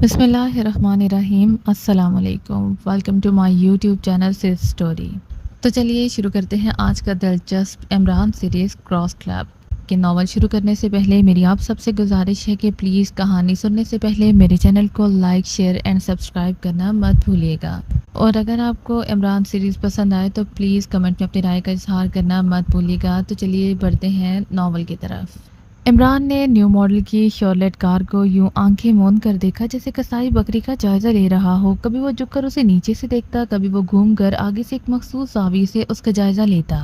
بسم اللہ الرحمن الرحیم، السلام علیکم، welcome to my YouTube channel سیز اسٹوری۔ تو چلیے شروع کرتے ہیں آج کا دلچسپ عمران سیریز کراس کلب کے ناول شروع کرنے سے پہلے میری آپ سب سے گزارش ہے کہ پلیز کہانی سننے سے پہلے میرے چینل کو لائک، شیئر اینڈ سبسکرائب کرنا مت بھولیے گا، اور اگر آپ کو عمران سیریز پسند آئے تو پلیز کمنٹ میں اپنی رائے کا اظہار کرنا مت بھولیے گا۔ تو چلیے بڑھتے ہیں ناول کی طرف۔ عمران نے نیو ماڈل کی شارلیٹ کار کو یوں آنکھیں موند کر دیکھا جیسے کسائی بکری کا جائزہ لے رہا ہو۔ کبھی وہ جھک کر اسے نیچے سے دیکھتا، کبھی وہ گھوم کر آگے سے ایک مخصوص زاویے سے اس کا جائزہ لیتا۔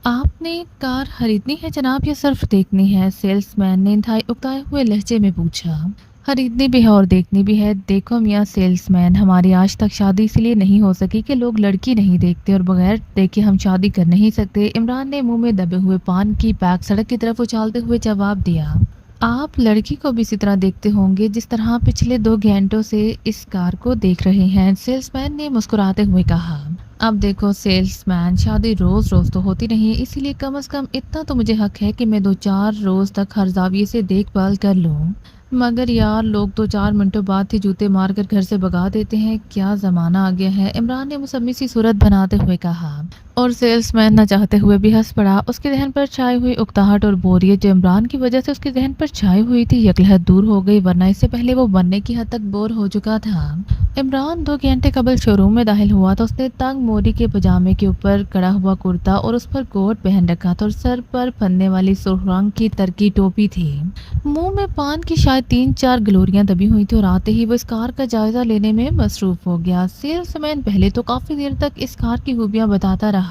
آپ نے کار خریدنی ہے جناب یا صرف دیکھنی ہے؟ سیلس مین نے انتہائی اکتائے ہوئے لہجے میں پوچھا۔ خریدنی بھی ہے اور دیکھنی بھی ہے۔ دیکھو میاں سیلس مین، ہماری آج تک شادی اس لیے نہیں ہو سکی کہ لوگ لڑکی نہیں دیکھتے، اور بغیر دیکھے ہم شادی کر نہیں سکتے۔ عمران نے منہ میں دبے ہوئے پان کی پیک سڑک کی طرف اچھالتے ہوئے جواب دیا۔ آپ لڑکی کو بھی اسی طرح دیکھتے ہوں گے جس طرح پچھلے 2 گھنٹوں سے اس کار کو دیکھ رہے ہیں، سیلس مین نے مسکراتے ہوئے کہا۔ اب دیکھو سیلس مین، شادی روز روز تو ہوتی نہیں، اسی لیے کم از کم اتنا تو مجھے حق ہے کہ میں 2-4 روز تک ہر زاویے سے دیکھ بھال کر لوں۔ مگر یار، لوگ تو 4 منٹوں بعد ہی جوتے مار کر گھر سے بھگا دیتے ہیں، کیا زمانہ آ گیا ہے، عمران نے مصمم سی صورت بناتے ہوئے کہا۔ اور سیلس مین نہ چاہتے ہوئے بھی ہنس پڑا۔ اس کے ذہن پر چھائی ہوئی اکتاہٹ اور بوریت جو عمران کی وجہ سے اس کے ذہن پر چھائی ہوئی تھی یکلہت دور ہو گئی، ورنہ اس سے پہلے وہ مرنے کی حد تک بور ہو چکا تھا۔ عمران 2 گھنٹے قبل شو روم میں داخل ہوا تو اس نے تنگ موری کے پجامے کے اوپر کڑا ہوا کرتا اور اس پر کوٹ پہن رکھا تھا، اور سر پر پھننے والی سرخ رنگ کی ترکی ٹوپی تھی۔ منہ میں پان کی شاید 3-4 گلوریاں دبی ہوئی تھی، اور آتے ہی وہ اس کار کا جائزہ لینے میں مصروف ہو گیا۔ سیلس مین پہلے تو کافی دیر تک اس کار کی خوبیاں بتاتا رہا،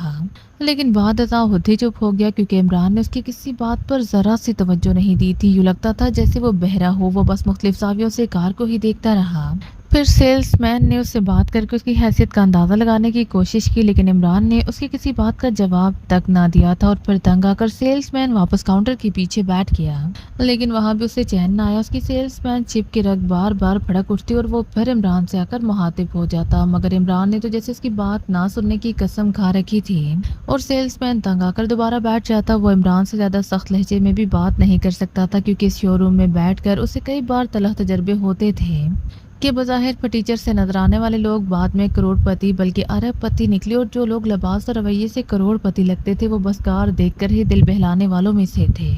لیکن بعد ازاں خود ہی چپ ہو گیا کیونکہ عمران نے اس کی کسی بات پر ذرا سی توجہ نہیں دی تھی۔ یوں لگتا تھا جیسے وہ بہرا ہو، وہ بس مختلف زاویوں سے کار کو ہی دیکھتا رہا۔ پھر سیلس مین نے اس سے بات کر کے اس کی حیثیت کا اندازہ لگانے کی کوشش کی، لیکن عمران نے اس کی کسی بات کا جواب تک نہ دیا تھا، اور پھر تنگ آ کر سیلس مین واپس کاؤنٹر کے پیچھے بیٹھ گیا، لیکن وہاں بھی اسے چین نہ آیا۔ اس کی سیلس مین چپ کی رگ بار بار پھڑک اٹھتی اور وہ پھر عمران سے آ کر مخاطب ہو جاتا، مگر عمران نے تو جیسے اس کی بات نہ سننے کی قسم کھا رکھی تھی، اور سیلس مین تنگ آ کر دوبارہ بیٹھ جاتا۔ وہ عمران سے زیادہ سخت لہجے میں بھی بات نہیں کر سکتا تھا کیونکہ اس شو روم میں بیٹھ کر اسے کئی بار تلخ تجربے ہوتے تھے کہ بظاہر فرنیچر سے نظر آنے والے لوگ بعد میں کروڑ پتی بلکہ ارب پتی نکلے، اور جو لوگ لباس اور رویے سے کروڑ پتی لگتے تھے وہ بس کار دیکھ کر ہی دل بہلانے والوں میں سے تھے۔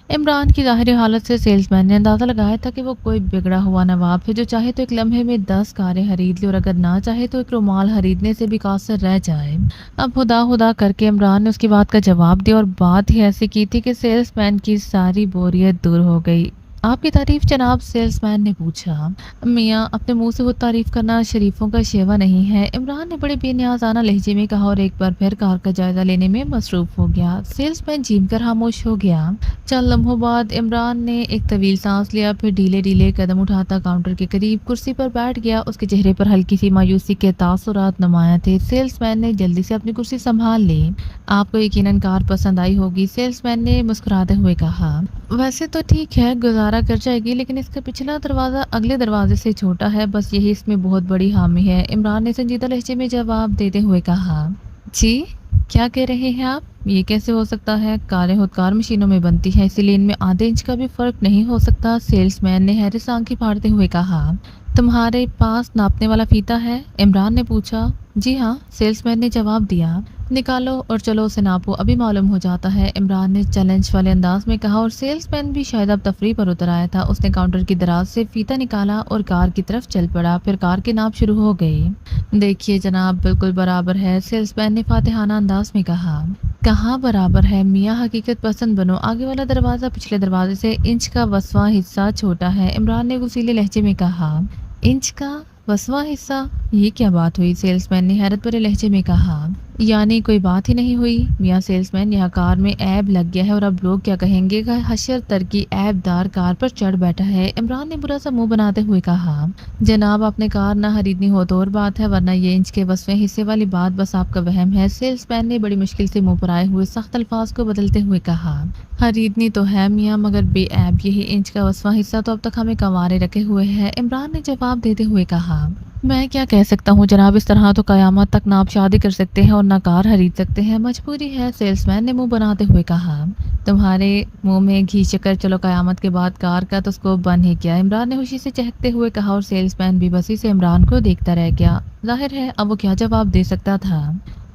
عمران کی ظاہری حالت سے سیلس مین نے اندازہ لگایا تھا کہ وہ کوئی بگڑا ہوا نواب ہے جو چاہے تو ایک لمحے میں 10 کاریں خرید لے، اور اگر نہ چاہے تو ایک رومال خریدنے سے بھی قاصر رہ جائے۔ اب خدا خدا کر کے عمران نے اس کی بات کا جواب دیا، اور بات ہی ایسی کی تھی کہ سیلس مین کی ساری بوریت دور ہو گئی۔ آپ کی تعریف جناب، سیلس مین نے پوچھا۔ میاں، اپنے منہ سے خود تعریف کرنا شریفوں کا شیوا نہیں ہے، عمران نے بڑے بے نیازانہ لہجے میں کہا، اور ایک بار پھر کار کا جائزہ لینے میں مصروف ہو گیا۔ سیلس مین جھیم کر خاموش ہو گیا۔ چند لمحوں بعد عمران نے ایک طویل سانس لیا، پھر ڈھیلے ڈھیلے قدم اٹھاتا کاؤنٹر کے قریب کرسی پر بیٹھ گیا۔ اس کے چہرے پر ہلکی سی مایوسی کے تاثرات نمایاں تھے۔ سیلس مین نے جلدی سے اپنی کرسی سنبھال لی۔ آپ کو یقیناً کار پسند آئی ہوگی، سیلس مین نے مسکراتے ہوئے کہا۔ ویسے تو ٹھیک ہے، گزارا کر جائے گی، لیکن اس کا پچھلا دروازہ اگلے دروازے سے چھوٹا ہے، بس یہی اس میں بہت بڑی خامی ہے، عمران نے سنجیدہ لہجے میں جواب دیتے ہوئے کہا۔ جی کیا کہہ رہے ہیں آپ؟ یہ کیسے ہو سکتا ہے؟ کاریں خودکار مشینوں میں بنتی ہیں، اسی لیے ان میں آدھے انچ کا بھی فرق نہیں ہو سکتا، سیلس مین نے حیرت سے آنکھیں پھاڑتے ہوئے کہا۔ تمہارے پاس ناپنے والا فیتا ہے؟ عمران نے پوچھا۔ جی ہاں، سیلس مین نے جواب دیا۔ نکالو اور چلو اسے ناپو، ابھی معلوم ہو جاتا ہے، عمران نے چیلنج والے انداز میں کہا، اور سیلس مین بھی شاید اب تفریح پر اتر آیا تھا۔ اس نے کاؤنٹر کی دراز سے فیتا نکالا اور کار کی طرف چل پڑا، پھر کار کے ناپ شروع ہو گئی۔ دیکھیے جناب، بالکل برابر ہے، سیلس مین نے فاتحانہ انداز میں کہا۔ کہاں برابر ہے میاں، حقیقت پسند بنو، آگے والا دروازہ پچھلے دروازے سے انچ کا 20واں حصہ چھوٹا ہے، عمران نے غصیلے لہجے میں کہا۔ انچ کا 20واں حصہ؟ یہ کیا بات ہوئی، سیلس مین نے حیرت بھرے لہجے میں کہا۔ یعنی کوئی بات ہی نہیں ہوئی میاں سیلس مین، یہاں کار میں عیب لگ گیا ہے، اور اب لوگ کیا کہیں گے کہ حشر ترکی عیب دار کار پر چڑھ بیٹھا ہے، عمران نے برا سا منہ بناتے ہوئے کہا۔ جناب، آپ نے کار نہ خریدنی ہو تو اور بات ہے، ورنہ یہ انچ کے 20ویں حصے والی بات بس آپ کا وہم ہے، سیلس مین نے بڑی مشکل سے منہ پر آئے ہوئے سخت الفاظ کو بدلتے ہوئے کہا۔ خریدنی تو ہے میاں، مگر بے عیب، یہی انچ کا 20واں حصہ تو اب تک ہمیں کنوارے رکھے ہوئے ہے، عمران نے جواب دیتے ہوئے کہا۔ मैं क्या कह सकता हूँ जनाब, इस तरह तो कयामत तक ना आप शादी कर सकते हैं और ना कार खरीद सकते हैं, मजबूरी है, सेल्समैन ने मुंह बनाते हुए कहा। तुम्हारे मुंह में घी शक्कर, चलो कयामत के बाद कार का तो स्कोप बन ही गया, इमरान ने खुशी से चहकते हुए कहा और सेल्समैन भी बसी से इमरान को देखता रह गया। जाहिर है अब वो क्या जवाब दे सकता था।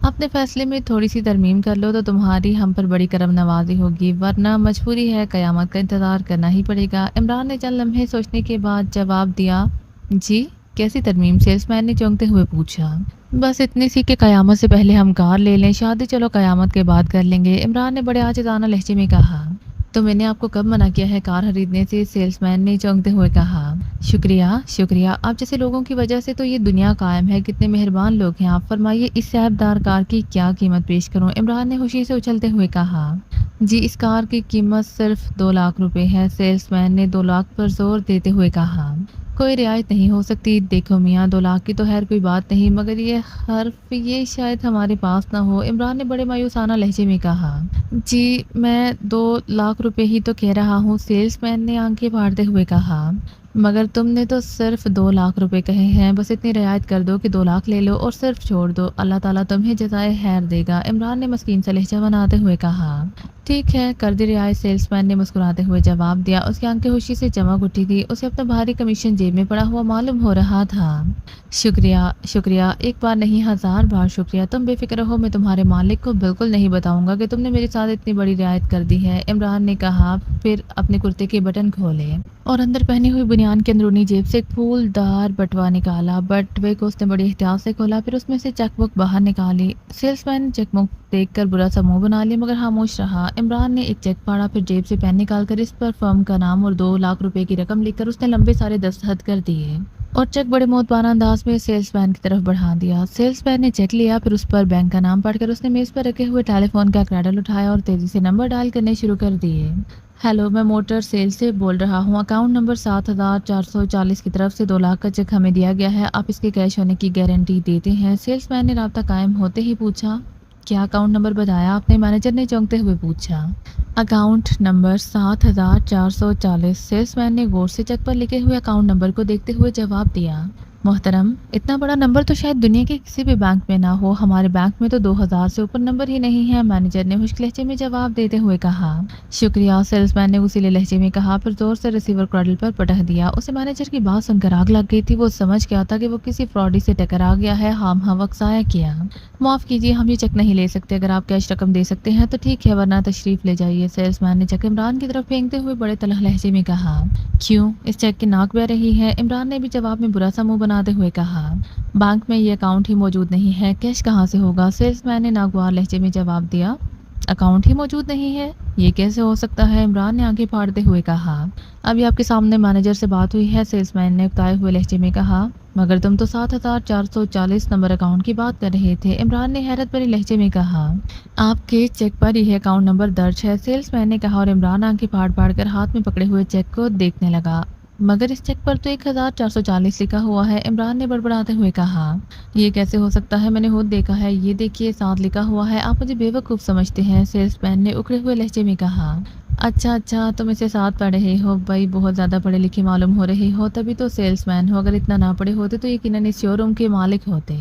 अपने फैसले में थोड़ी सी तरमीम कर लो तो तुम्हारी हम पर बड़ी करम नवाजी होगी, वरना मजबूरी है, कयामत का इंतज़ार करना ही पड़ेगा। इमरान ने चंद लम्हे सोचने के बाद जवाब दिया, जी कैसी तरमीम, सेल्समैन ने चौंकते हुए पूछा। बस इतनी सी कि कयामत से पहले हम कार ले लें, शादी चलो कयामत के बाद कर लेंगे, इमरान ने बड़े आजिज़ाना लहजे में कहा। तो मैंने आपको कब मना किया है कार खरीदने से, सेल्समैन ने चौंकते हुए कहा। शुक्रिया शुक्रिया, आप जैसे लोगों की वजह से तो ये दुनिया कायम है, कितने मेहरबान लोग हैं आप, फरमाइए इस सैबदार कार की क्या कीमत पेश करूं, इमरान ने खुशी से उछलते हुए कहा। जी इस कार की कीमत सिर्फ 2 लाख रुपए है, सेल्समैन ने 2 लाख पर जोर देते हुए कहा। कोई रियायत नहीं हो सकती, देखो मियाँ 2 लाख की तो खैर कोई बात नहीं, मगर ये हर्फ ये शायद हमारे पास ना हो, इमरान ने बड़े मायूसाना लहजे में कहा। जी मैं 2 लाख रुपए ही तो कह रहा हूँ, सेल्समैन ने आंखें फाड़ते हुए कहा। मगर तुमने तो सिर्फ 2 लाख रुपए कहे हैं, बस इतनी रियायत कर दो कि 2 लाख ले लो और सिर्फ छोड़ दो, अल्लाह ताला तुम्हें जज़ाए खैर देगा, इमरान ने मस्कीन सा लहजा बनाते हुए कहा। ठीक है कर दी रियायत, सेल्समैन ने मुस्कुराते हुए जवाब दिया। उसकी आंखें खुशी से चमक उठी थी, उसे अपना भारी कमीशन जेब में पड़ा हुआ मालूम हो रहा था। शुक्रिया शुक्रिया, एक बार नहीं 1000 बार शुक्रिया, तुम बेफिक्र रहो, मैं तुम्हारे मालिक को बिल्कुल नहीं बताऊंगा कि तुमने मेरे साथ इतनी बड़ी रियायत कर दी है, इमरान ने कहा। फिर अपने कुर्ते के बटन खोले और अंदर पहनी हुई बुनियान के अंदरूनी जेब से एक फूलदार बटवा निकाला। बटवे को उसने बड़ी एहतियात से खोला, फिर उसमें से चेकबुक बाहर निकाली। सेल्समैन ने चेकबुक देखकर बुरा सा मुंह बना लिया, मगर खामोश रहा। इमरान ने एक चेक फाड़ा, फिर जेब से पेन निकालकर इस पर फर्म का नाम और 2 लाख रुपए की रकम लिखकर उसने लंबे सारे दस्तखत कर दिए और चेक बड़े मोहतबाना अंदाज में सेल्समैन की तरफ बढ़ा दिया। सेल्समैन ने चेक लिया, फिर उस पर बैंक का नाम पढ़कर उसने मेज पर रखे हुए टेलीफोन का क्रैडल उठाया और तेजी से नंबर डायल करने शुरू कर दिए। हेलो, मैं मोटर सेल से बोल रहा हूँ, अकाउंट नंबर 7440 की तरफ से 2 लाख का चेक हमें दिया गया है, आप इसके कैश होने की गारंटी देते हैं? सेल्समैन ने राब्ता कायम होते ही पूछा। क्या अकाउंट नंबर बताया आपने? मैनेजर ने चौंकते हुए पूछा। अकाउंट नंबर 7440, सेल्समैन ने गौर से चेक पर लिखे हुए अकाउंट नंबर को देखते हुए जवाब दिया। मोहतरम, इतना बड़ा नंबर तो शायद दुनिया के किसी भी बैंक में ना हो, हमारे बैंक में तो 2000 से ऊपर नंबर ही नहीं है, मैनेजर ने खुश्क लहजे में जवाब देते हुए कहा। शुक्रिया, सेल्समैन ने उसीले लहजे में कहा, फिर जोर से रिसीवर क्रैडल पर पटक दिया। उसे मैनेजर की बात सुनकर आग लग गई थी, वो समझ गया था कि वो किसी फ्रॉडी से टकरा गया है। हाँ वक्साया किया। माफ़ कीजिए, हम ये चेक नहीं ले सकते, अगर आप कैश रकम दे सकते हैं तो ठीक है, वरना तशरीफ ले जाइए, सेल्समैन ने चेक इमरान की तरफ फेंकते हुए बड़े तलख लहजे में कहा। क्यों, इस चेक की नाक बह रही है? इमरान ने भी जवाब में बुरा सा मुंह बनाते हुए कहा। बैंक में ये अकाउंट ही मौजूद नहीं है, कैश कहाँ से होगा? सेल्समैन ने नागवार लहजे में जवाब दिया। अकाउंट ही मौजूद नहीं है, ये कैसे हो सकता है? इमरान ने आंखें फाड़ते हुए कहा। अभी आपके सामने मैनेजर से बात हुई है, सेल्समैन ने उकताए हुए लहजे में कहा। मगर तुम तो 7440 नंबर अकाउंट की बात कर रहे थे, इमरान ने हैरत भरे लहजे में कहा। आपके चेक पर यह अकाउंट नंबर दर्ज है, सेल्समैन ने कहा और इमरान आंखें फाड़ फाड़ कर हाथ में पकड़े हुए चेक को देखने लगा। मगर इस चेक पर तो 1440 लिखा हुआ है, इमरान ने बड़बड़ाते हुए कहा। ये कैसे हो सकता है, मैंने खुद देखा है, ये देखिए 7 लिखा हुआ है, आप मुझे बेवकूफ़ समझते हैं, सेल्समैन ने उखड़े हुए लहजे में कहा। अच्छा तुम इसे 7 पढ़ रहे हो, भाई बहुत ज़्यादा पढ़े लिखे मालूम हो रहे हो, तभी तो सेल्समैन हो, अगर इतना ना पढ़े होते तो यकीनन इस शोरूम के मालिक होते।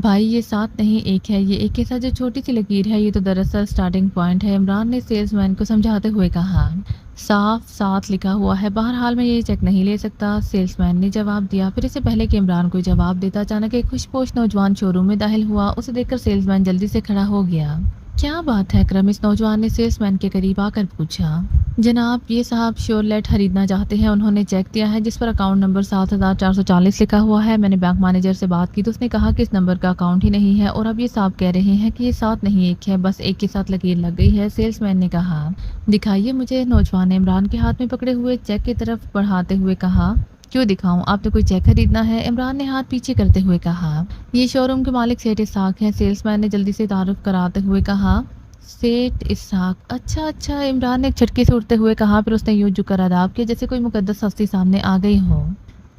भाई ये 7 नहीं 1 है, ये 1 के साथ जो छोटी सी लकीर है ये तो दरअसल स्टार्टिंग पॉइंट है, इमरान ने सेल्समैन को समझाते हुए कहा। साफ 7 लिखा हुआ है, बहरहाल मैं ये चेक नहीं ले सकता, सेल्समैन ने जवाब दिया। फिर इससे पहले कि इमरान कोई जवाब देता, अचानक एक खुशपोश नौजवान शोरूम में दाखिल हुआ। उसे देखकर सेल्समैन जल्दी से खड़ा हो गया। क्या बात है अकरम, इस नौजवान ने सेल्समैन के करीब आकर पूछा। जनाब, ये साहब श्योरलेट खरीदना चाहते हैं, उन्होंने चेक दिया है जिस पर अकाउंट नंबर 7440 लिखा हुआ है, मैंने बैंक मैनेजर से बात की तो उसने कहा कि इस नंबर का अकाउंट ही नहीं है, और अब ये साहब कह रहे हैं कि ये 7 नहीं 1 है, बस 1 के साथ लकीर लग गई है, सेल्समैन ने कहा। दिखाइए मुझे, नौजवान ने इमरान के हाथ में पकड़े हुए चेक की तरफ बढ़ाते हुए कहा। क्यों दिखाऊं, आपने कोई चेक खरीदना है? इमरान ने हाथ पीछे करते हुए कहा। ये शोरूम के मालिक सेठ इसहाक हैं, सेल्समैन ने जल्दी से तारुफ कराते हुए कहा। सेठ इसहाक, अच्छा, इमरान ने एक झटके से उठते हुए कहा, फिर उसने यूं झुककर अदाब किया जैसे कोई मुकद्दस हस्ती सामने आ गई हो।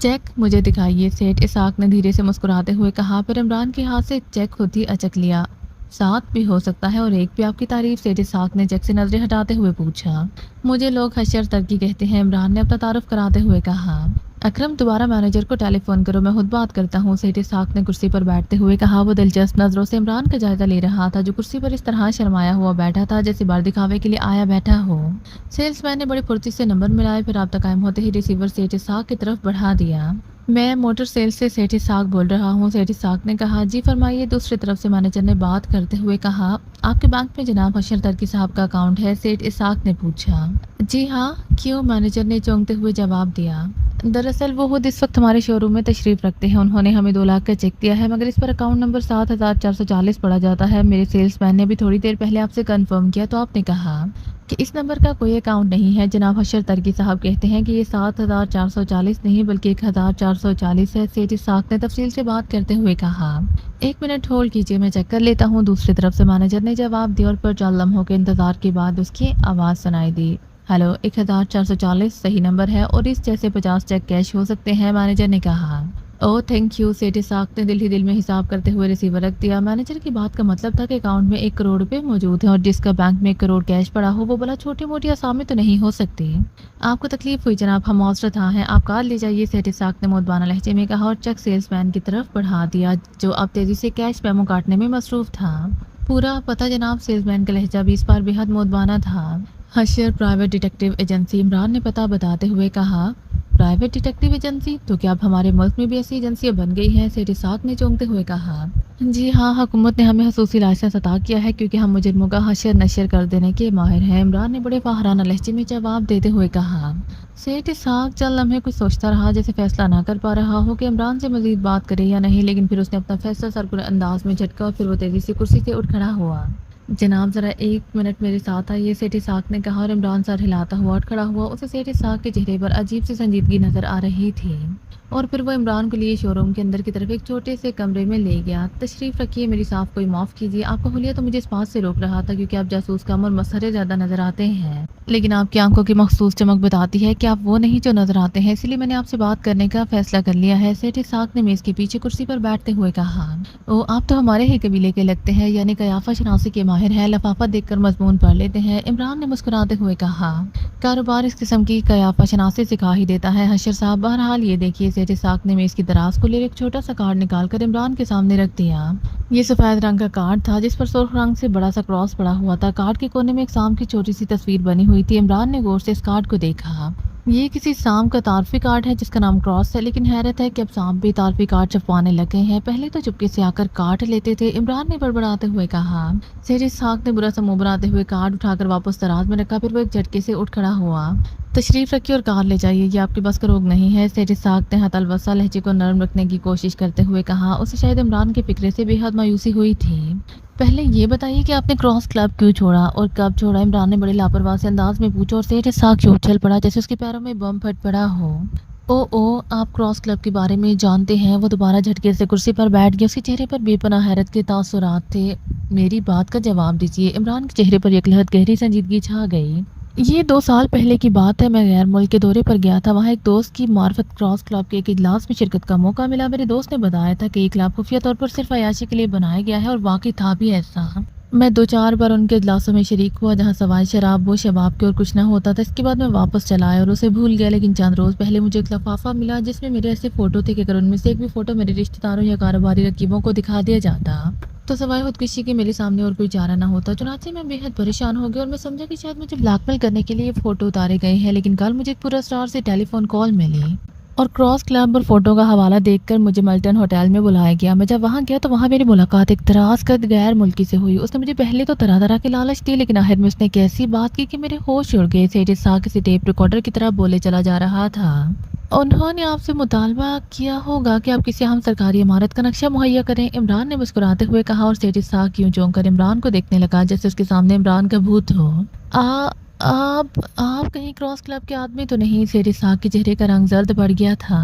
चेक मुझे दिखाइए, सेठ इसहाक ने धीरे से मुस्कुराते हुए कहा, फिर इमरान के हाथ से चेक खुद ही अचक लिया। 7 भी हो सकता है और 1 भी आपकी तारीफ, सेठ इसहाक ने चेक से नजरें हटाते हुए पूछा। मुझे लोग हशर तरकी कहते हैं, इमरान ने अपना तारुफ कराते हुए कहा। अकरम दोबारा मैनेजर को टेलीफोन करो, मैं खुद बात करता हूँ, सेठ इसहाक ने कुर्सी पर बैठते हुए कहा। वो दिलचस्प नजरों से इमरान का जायजा ले रहा था, जो कुर्सी पर इस तरह शर्माया हुआ बैठा था जैसे बार दिखावे के लिए आया बैठा हो। सेल्समैन ने बड़ी फुर्ती से नंबर मिलाए, फिर राब्ता कायम होते ही रिसीवर सेठ इसहाक की तरफ बढ़ा दिया। मैं मोटर सेल्स से सेठ इसहाक बोल रहा हूँ, सेठ इसहाक ने कहा। जी फरमाइए, दूसरी तरफ से मैनेजर ने बात करते हुए कहा। आपके बैंक में जनाब हशर तरकी साहब का अकाउंट है, सेठ इसहाक ने पूछा। जी हाँ, क्यों, मैनेजर ने चौंकते हुए जवाब दिया। दरअसल वो खुद इस वक्त हमारे शोरूम में तशरीफ रखते हैं, उन्होंने हमें 2 लाख का चेक दिया है, मगर इस पर अकाउंट नंबर 7440 पड़ा जाता है। मेरे सेल्समैन ने अभी थोड़ी देर पहले आपसे कंफर्म किया तो आपने कहा कि इस नंबर का कोई अकाउंट नहीं है। जनाब हशर तरकी साहब कहते हैं कि ये 7440 नहीं बल्कि 1440 है, सेठ इसहाक ने तफसील से बात करते हुए कहा। 1 मिनट होल्ड कीजिए, मैं चेक कर लेता हूँ, दूसरी तरफ से मैनेजर ने जवाब दिया और पर 4 लम्हों के इंतजार के बाद उसकी आवाज़ सुनाई दी। हेलो, 1440 सही नंबर है और इस जैसे 50 चेक कैश हो सकते हैं, मैनेजर ने कहा। ओह थैंक यू, सेठ इसहाक ने दिल ही दिल में हिसाब करते हुए रिसीवर रख दिया। मैनेजर की बात का मतलब था कि अकाउंट में 1 करोड़ रुपए मौजूद है और जिसका बैंक में 1 करोड़ कैश पड़ा हो वो भला छोटी मोटी आसामी तो नहीं हो सकती। आपको तकलीफ हुई जनाब, हम मौसरत हाँ हैं, आप कार ले जाइए, सेठ इसहाक ने मोदबाना लहजे में कहा और चेक सेल्समैन की तरफ बढ़ा दिया, जो अब तेजी से कैश मेमो काटने में मसरूफ था। पूरा पता जनाब, सेल्समैन का लहजा भी इस बार बेहद मोदबाना था। हशर प्राइवेट डिटेक्टिव एजेंसी, इमरान ने पता बताते हुए कहा। प्राइवेट डिटेक्टिव एजेंसी, तो क्या अब हमारे मुल्क में भी ऐसी एजेंसियां बन गई हैं, सेठ इसहाक ने चौंकते हुए कहा। जी हाँ, हुकूमत ने हमें खसूसी लाइसेंस अता किया है क्योंकि हम मुजरिमों का हशर नशर कर देने के माहिर हैं, इमरान ने बड़े फाहराना लहजे में जवाब देते हुए कहा। सेठ इसहाक चल लम्हे कुछ सोचता रहा, जैसे फैसला ना कर पा रहा हो कि इमरान से मजीद बात करे या नहीं, लेकिन फिर उसने अपना फैसला सरकुल अंदाज में झटका और फिर वो तेजी से कुर्सी से उठ खड़ा हुआ। जनाब ज़रा 1 मिनट मेरे साथ आइए, सेठ इसहाक ने कहा और इमरान सर हिलाता हुआ उठ खड़ा हुआ। उसे सेठ इसहाक के चेहरे पर अजीब सी संजीदगी नजर आ रही थी और फिर वो इमरान को लिए शोरूम के अंदर की तरफ एक छोटे से कमरे में ले गया। तशरीफ़ रखिए, मेरी साहब कोई माफ़ कीजिए, आपका हुलिया तो मुझे इस बात से रोक रहा था क्योंकि आप जासूस कम और मसहरे ज़्यादा नजर आते हैं, लेकिन आपकी आंखों की मखसूस चमक बताती है कि आप वो नहीं जो नजर आते हैं, इसलिए मैंने आपसे बात करने का फैसला कर लिया है, सेठ इसहाक ने मेज़ के पीछे कुर्सी पर बैठते हुए कहा। ओ, आप तो हमारे ही कबीले के लगते हैं, यानी कयाफा शनासी के माहिर हैं, लफाफा देखकर मजमून पढ़ लेते हैं, इमरान ने मुस्कुराते हुए कहा। कारोबार इस किस्म की कयाफा शनासी सिखा ही देता है हशर साहब। बहरहाल ये देखिए, सेठ इसहाक ने मेज़ की दराज को ले एक छोटा सा कार्ड निकालकर इमरान के सामने रख दिया। ये सफ़ेद रंग का कार्ड था जिस पर सुर्ख रंग से बड़ा सा क्रॉस पड़ा हुआ था। कार्ड के कोने में एक सांप की छोटी सी तस्वीर बनी हुई थी। इमरान ने गौर से इस कार्ड को देखा। ये किसी सांप का तारफी कार्ड है जिसका नाम क्रॉस है, लेकिन हैरत है कि अब सांप भी तारफी कार्ड छपवाने लगे हैं, पहले तो चुपके से आकर काट लेते थे, इमरान ने बड़बड़ाते हुए कहा। सेठ इसहाक ने बुरा सा मुंह बनाते हुए कार्ड उठाकर वापस दराज में रखा, फिर वो एक झटके से उठ खड़ा हुआ। तशरीफ रखिए और कार ले जाइए, ये आपके बस का रोग नहीं है, सेठ इसहाक ने हतलवसा लहजे को नरम रखने की कोशिश करते हुए कहा। उसे शायद इमरान के फिक्रे से बेहद मायूसी हुई थी। पहले ये बताइए कि आपने क्रॉस क्लब क्यों छोड़ा और कब छोड़ा, इमरान ने बड़े लापरवाह से अंदाज में पूछा और सेठ इसहाक यूं उछल पड़ा जैसे उसके पैरों में बम फट पड़ा हो। ओ, आप क्रॉस क्लब के बारे में जानते हैं, वो दोबारा झटके से कुर्सी पर बैठ गया, उसके चेहरे पर बेपनाह हैरत के तासुरात थे। मेरी बात का जवाब दीजिए, इमरान के चेहरे पर एक लहर गहरी संजीदगी छा गई। ये 2 साल पहले की बात है, मैं गैर मुल्क के दौरे पर गया था, वहाँ एक दोस्त की मार्फत क्रॉस क्लब के एक इजलास में शिरकत का मौका मिला। मेरे दोस्त ने बताया था कि ये क्लब खुफिया तौर पर सिर्फ अयाशी के लिए बनाया गया है और वाकई था भी ऐसा। मैं 2-4 बार उनके इजलासों में शरीक हुआ जहाँ सवाए शराब वो शबाब के और कुछ ना होता था। इसके बाद मैं वापस चला आया और उसे भूल गया, लेकिन चंद रोज़ पहले मुझे एक लफाफा मिला जिसमें मेरे ऐसे फ़ोटो थे कि अगर उनमें से एक भी फ़ोटो मेरे रिश्तेदारों या कारोबारी रकीबों को दिखा दिया जाता तो सवाए खुदकुशी के मेरे सामने और कोई चारा ना होता। चुनाचे मैं बेहद परेशान हो गया और मैं समझा कि शायद मुझे ब्लैकमेल करने के लिए फ़ोटो उतारे गए हैं, लेकिन कल मुझे एक पूरा स्टार से टेलीफोन कॉल मिली और क्रॉस क्लब और फोटो का हवाला देखकर मुझे मल्टन होटल में बुलाया गया। मैं जब वहाँ गया तो वहाँ मेरी मुलाकात एक दराज कद गैर मुल्की से हुई। उसने मुझे पहले तो तरह तरह के लालच दिए, लेकिन आखिर में उसने कैसी बात की कि मेरे होश उड़ गए। सेठ इसहाक किसी टेप रिकॉर्डर की तरह बोले चला जा रहा था। उन्होंने आपसे मुतालबा किया होगा कि आप किसी अहम सरकारी इमारत का नक्शा मुहैया करें, इमरान ने मुस्कुराते हुए कहा और सेठ इसहाक यूं चौंक कर इमरान को देखने लगा जैसे उसके सामने इमरान का भूत हो। आप कहीं क्रॉस क्लब के आदमी तो नहीं, सेठ इसहाक के चेहरे का रंग जर्द पड़ गया था।